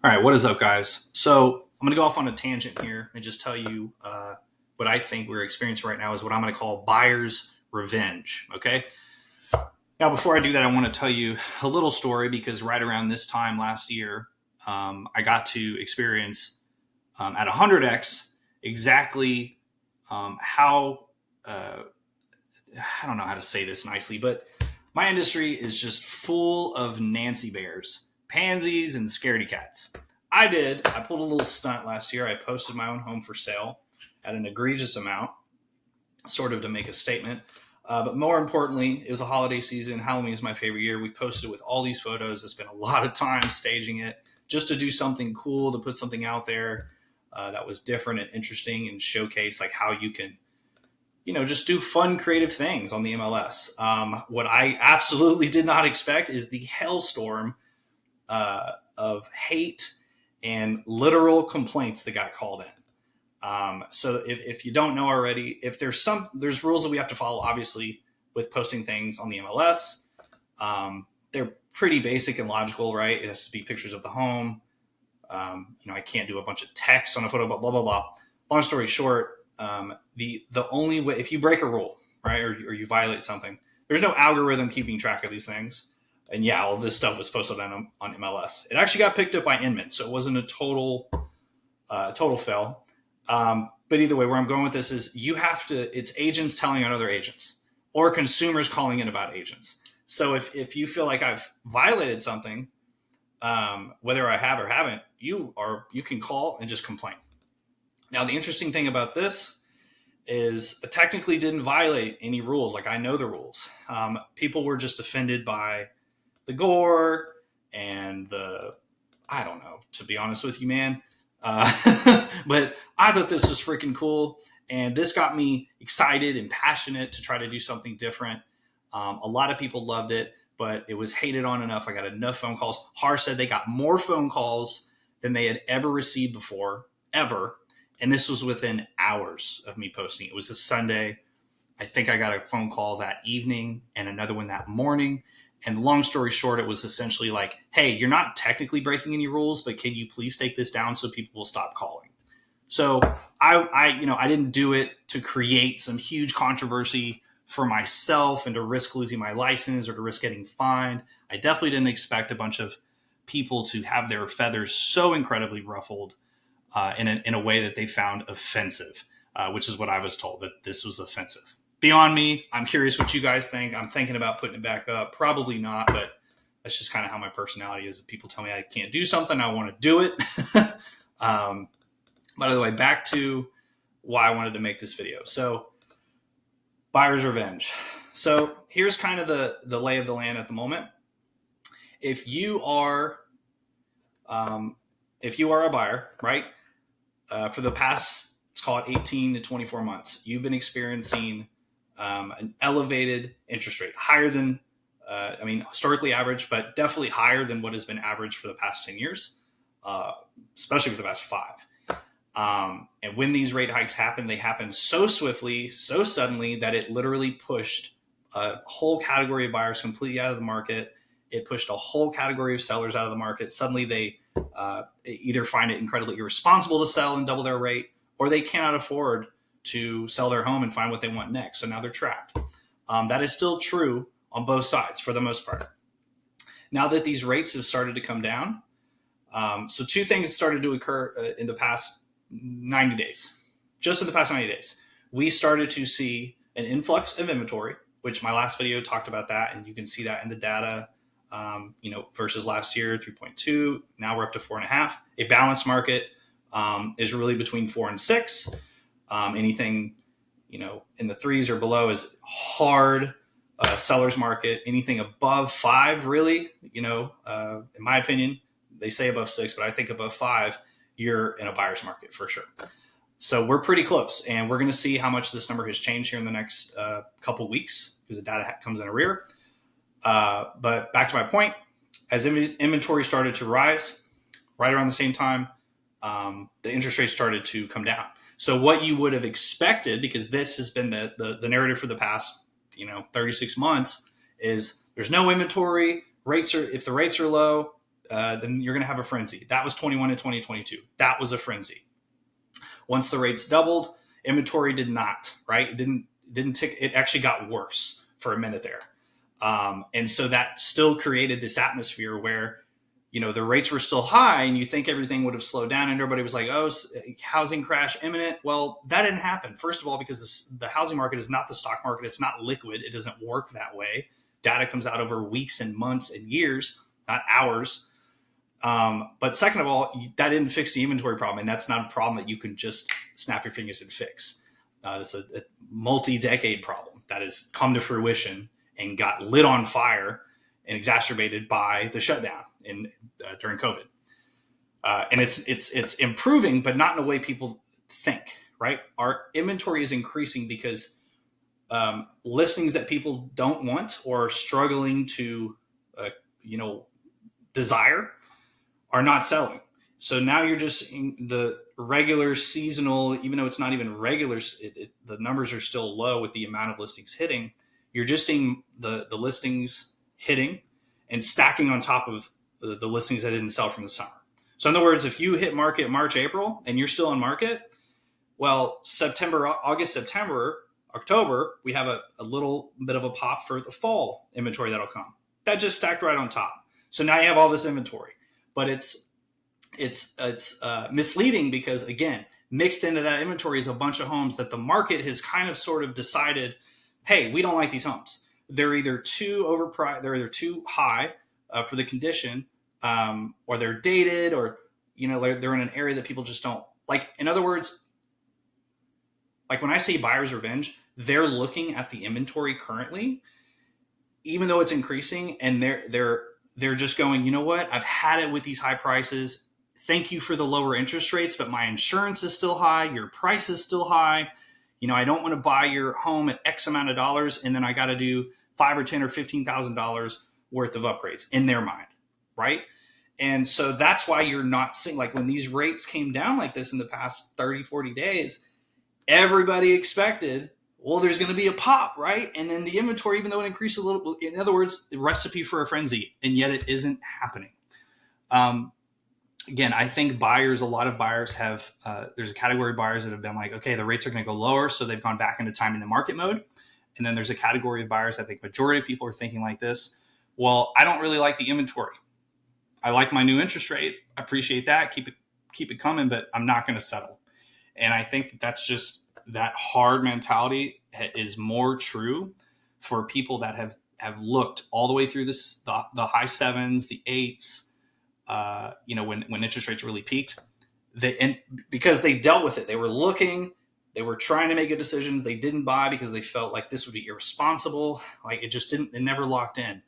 All right, what is up, guys? So I'm going to go off on a tangent here and just tell you what I think we're experiencing right now is what I'm going to call buyer's revenge. Okay. Now, before I do that, I want to tell you a little story because right around this time last year, I got to experience at 100x exactly how I don't know how to say this nicely, but my industry is just full of Nancy bears, pansies, and scaredy cats. I pulled a little stunt last year. I posted my own home for sale at an egregious amount, sort of to make a statement. But more importantly, it was a holiday season. Halloween is my favorite year. We posted with all these photos. I spent a lot of time staging it just to do something cool, to put something out there that was different and interesting and showcase like how you can just do fun, creative things on the MLS. What I absolutely did not expect is the hailstorm of hate and literal complaints that got called in. So if you don't know already, if there's rules that we have to follow, obviously, with posting things on the MLS. They're pretty basic and logical, right? It has to be pictures of the home. I can't do a bunch of text on a photo, blah, blah, blah. Long story short, the only way, if you break a rule, right, or you violate something, there's no algorithm keeping track of these things. And yeah, all this stuff was posted on MLS. It actually got picked up by Inman, so it wasn't a total fail. But either way, where I'm going with this is it's agents telling on other agents or consumers calling in about agents. So if you feel like I've violated something, whether I have or haven't, you can call and just complain. Now, the interesting thing about this is I technically didn't violate any rules. Like, I know the rules. People were just offended by the gore and I don't know, to be honest with you, man. But I thought this was freaking cool. And this got me excited and passionate to try to do something different. A lot of people loved it, but it was hated on enough. I got enough phone calls. Har said they got more phone calls than they had ever received before, ever. And this was within hours of me posting. It was a Sunday. I think I got a phone call that evening and another one that morning. And long story short, it was essentially like, hey, you're not technically breaking any rules, but can you please take this down so people will stop calling? So I didn't do it to create some huge controversy for myself and to risk losing my license or to risk getting fined. I definitely didn't expect a bunch of people to have their feathers so incredibly ruffled in a way that they found offensive, which is what I was told, that this was offensive. Beyond me, I'm curious what you guys think. I'm thinking about putting it back up. Probably not, but that's just kind of how my personality is. If people tell me I can't do something, I want to do it. By the way, back to why I wanted to make this video. So, buyer's revenge. So here's kind of the lay of the land at the moment. If you are a buyer, right, for the past, let's call it 18 to 24 months, you've been experiencing an elevated interest rate, higher than, historically average, but definitely higher than what has been averaged for the past 10 years, especially for the past 5. And when these rate hikes happen, they happen so swiftly, so suddenly that it literally pushed a whole category of buyers completely out of the market. It pushed a whole category of sellers out of the market. Suddenly they either find it incredibly irresponsible to sell and double their rate, or they cannot afford to sell their home and find what they want next. So now they're trapped. That is still true on both sides for the most part. Now that these rates have started to come down, so two things started to occur in the past 90 days. Just in the past 90 days, we started to see an influx of inventory, which my last video talked about that, and you can see that in the data. Versus last year, 3.2. Now we're up to 4.5. A balanced market is really between 4 and 6. Anything, in the 3s or below is hard. Seller's market. Anything above 5, really, in my opinion, they say above 6, but I think above 5, you're in a buyer's market for sure. So we're pretty close, and we're going to see how much this number has changed here in the next couple weeks because the data comes in arrear. But back to my point, as inventory started to rise, right around the same time, the interest rates started to come down. So what you would have expected, because this has been the narrative for the past 36 months, is there's no inventory. If the rates are low, then you're going to have a frenzy. That was 21 and 2022. That was a frenzy. Once the rates doubled, inventory did not, right? It didn't tick. It actually got worse for a minute there. And so that still created this atmosphere where, the rates were still high and you think everything would have slowed down and everybody was like, oh, housing crash imminent. Well, that didn't happen. First of all, because the housing market is not the stock market. It's not liquid. It doesn't work that way. Data comes out over weeks and months and years, not hours. But second of all, that didn't fix the inventory problem. And that's not a problem that you can just snap your fingers and fix. It's a multi-decade problem that has come to fruition and got lit on fire and exacerbated by the shutdown during COVID. And it's improving, but not in a way people think, right? Our inventory is increasing because listings that people don't want or are struggling to, desire are not selling. So now you're just in the regular seasonal, even though it's not even regular, the numbers are still low with the amount of listings hitting. You're just seeing the listings hitting and stacking on top of the listings that didn't sell from the summer. So in other words, if you hit market March, April, and you're still on market, well, August, September, October, we have a little bit of a pop for the fall inventory that'll come. That just stacked right on top. So now you have all this inventory, but it's misleading because, again, mixed into that inventory is a bunch of homes that the market has kind of sort of decided, hey, we don't like these homes. They're either too overpriced, they're either too high for the condition, or they're dated, or they're in an area that people just don't like. In other words, like when I say buyer's revenge, they're looking at the inventory currently, even though it's increasing, and they're just going, you know what? I've had it with these high prices. Thank you for the lower interest rates, but my insurance is still high. Your price is still high. I don't want to buy your home at X amount of dollars, and then I got to do $5,000 or $10,000 or $15,000 worth of upgrades in their mind, right? And so that's why you're not seeing, like when these rates came down like this in the past 30, 40 days, everybody expected, well, there's going to be a pop, right? And then the inventory, even though it increased a little, in other words, the recipe for a frenzy, and yet it isn't happening. Again, I think a lot of buyers have, there's a category of buyers that have been like, okay, the rates are going to go lower. So they've gone back into timing the market mode. And then there's a category of buyers, I think majority of people are thinking like this. Well, I don't really like the inventory. I like my new interest rate. I appreciate that. Keep it coming, but I'm not going to settle. And I think that's just that hard mentality is more true for people that have looked all the way through this, the high sevens, the eights, when interest rates really peaked, because they dealt with it. They were looking, they were trying to make good decisions. They didn't buy because they felt like this would be irresponsible. Like it never locked in,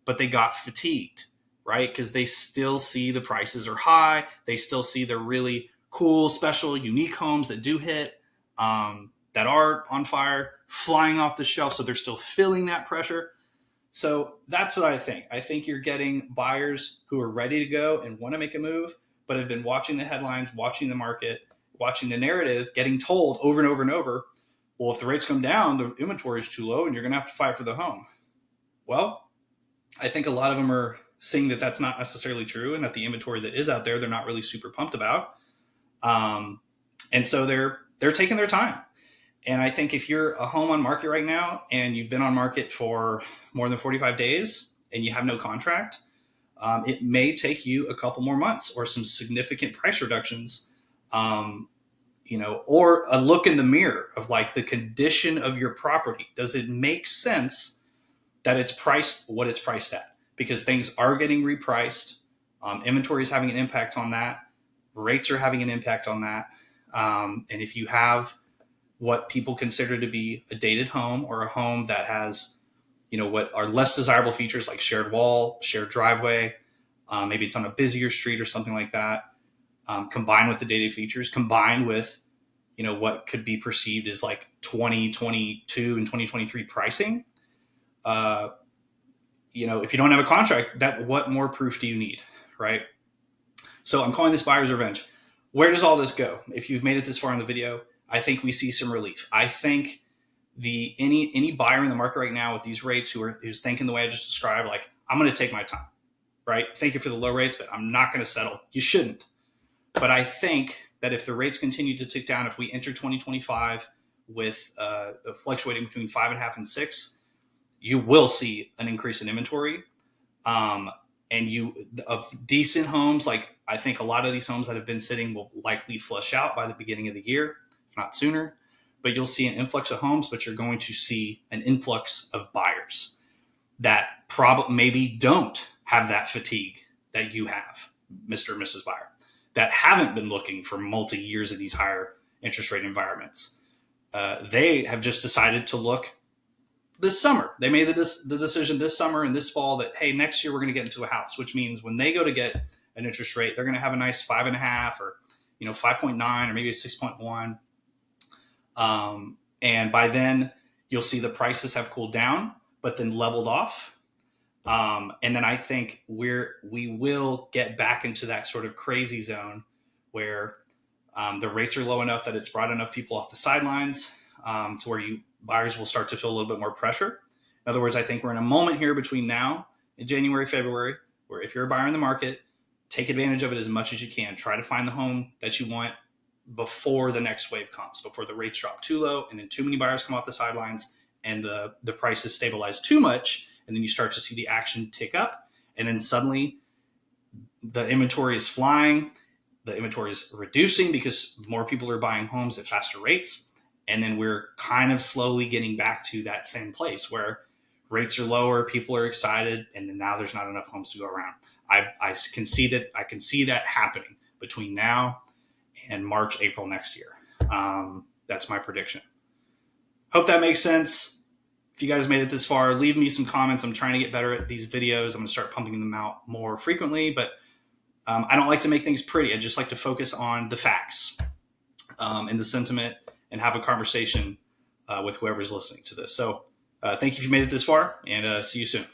but they got fatigued, right? Because they still see the prices are high. They still see the really cool, special, unique homes that do hit, that are on fire, flying off the shelf. So they're still feeling that pressure. So that's what I think. I think you're getting buyers who are ready to go and want to make a move, but have been watching the headlines, watching the market, watching the narrative, getting told over and over and over, well, if the rates come down, the inventory is too low and you're going to have to fight for the home. Well, I think a lot of them are seeing that that's not necessarily true, and that the inventory that is out there, they're not really super pumped about. And so they're taking their time. And I think if you're a home on market right now and you've been on market for more than 45 days and you have no contract, it may take you a couple more months or some significant price reductions, or a look in the mirror of like the condition of your property. Does it make sense that it's priced what it's priced at? Because things are getting repriced. Inventory is having an impact on that. Rates are having an impact on that. And if you have what people consider to be a dated home, or a home that has, what are less desirable features like shared wall, shared driveway, maybe it's on a busier street or something like that, combined with the dated features, combined with, what could be perceived as like 2022 and 2023 pricing. If you don't have a contract, what more proof do you need, right? So I'm calling this buyer's revenge. Where does all this go? If you've made it this far in the video, I think we see some relief. I think any buyer in the market right now with these rates who's thinking the way I just described, like, I'm going to take my time. right? Thank you for the low rates, but I'm not going to settle. You shouldn't. But I think that if the rates continue to tick down, if we enter 2025 with fluctuating between 5.5 and 6, you will see an increase in inventory. And of decent homes, like I think a lot of these homes that have been sitting will likely flush out by the beginning of the year, if not sooner. But you'll see an influx of homes, but you're going to see an influx of buyers that probably maybe don't have that fatigue that you have, Mr. and Mrs. Buyer, that haven't been looking for multi-years of these higher interest rate environments. They have just decided to look this summer. They made the decision this summer and this fall that, hey, next year we're going to get into a house, which means when they go to get an interest rate, they're going to have a nice 5.5 or 5.9 or maybe a 6.1. And by then you'll see the prices have cooled down, but then leveled off. And then I think we will get back into that sort of crazy zone where the rates are low enough that it's brought enough people off the sidelines to where buyers will start to feel a little bit more pressure. In other words, I think we're in a moment here between now and January, February, where if you're a buyer in the market, take advantage of it as much as you can. Try to find the home that you want before the next wave comes, before the rates drop too low and then too many buyers come off the sidelines and the prices stabilize too much. And then you start to see the action tick up. And then suddenly the inventory is flying. The inventory is reducing because more people are buying homes at faster rates. And then we're kind of slowly getting back to that same place where rates are lower, people are excited, and then now there's not enough homes to go around. I can see that happening between now and March, April next year. That's my prediction. Hope that makes sense. If you guys made it this far, leave me some comments. I'm trying to get better at these videos. I'm going to start pumping them out more frequently, but I don't like to make things pretty. I just like to focus on the facts and the sentiment and have a conversation with whoever's listening to this. So thank you if you made it this far, and see you soon.